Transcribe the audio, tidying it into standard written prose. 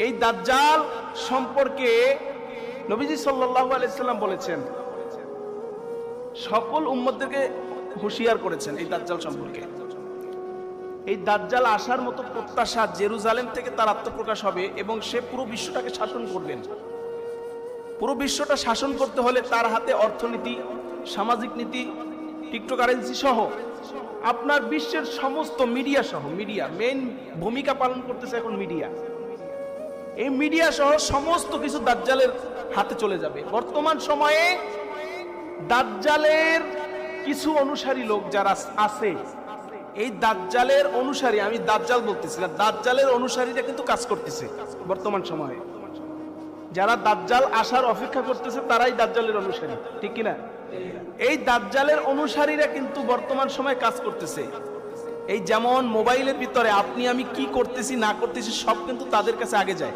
এই দাজ্জাল সম্পর্কে নবীজি সাল্লাল্লাহু আলাইহি সাল্লাম বলেছেন, সকল উম্মতদেরকে হুঁশিয়ার করেছেন এই দাজ্জাল সম্পর্কে। এই দাজ্জাল আসার মতো প্রত্যাশা, জেরুজালেম থেকে তার আত্মপ্রকাশ হবে এবং সে পুরো বিশ্বটাকে শাসন করবেন। পুরো বিশ্বটা শাসন করতে হলে তার হাতে অর্থনীতি, সামাজিক নীতি, ক্রিপ্টোকারেন্সি সহ আপনার বিশ্বের সমস্ত মিডিয়া সহ, মিডিয়া মেইন ভূমিকা পালন করতেছে এখন মিডিয়া। এই মিডিয়া সহ সমস্ত কিছু দাজ্জালের হাতে চলে যাবে। বর্তমান সময়ে দাজ্জালের কিছু অনুসারী লোক যারা আছে, এই দাজ্জালের অনুসারী, আমি দাজ্জাল বলতেছি না, দাজ্জালের অনুসারীরা কিন্তু কাজ করতেছে বর্তমান সময়ে। যারা দাজ্জাল আসার অপেক্ষা করতেছে তারাই দাজ্জালের অনুসারী, ঠিক কিনা? এই দাজ্জালের অনুসারীরা কিন্তু বর্তমান সময়ে কাজ করতেছে। এই যেমন মোবাইলের ভিতরে আপনি আমি কি করতেছি না করতেছি সব কিন্তু তাদের কাছে আগে যায়।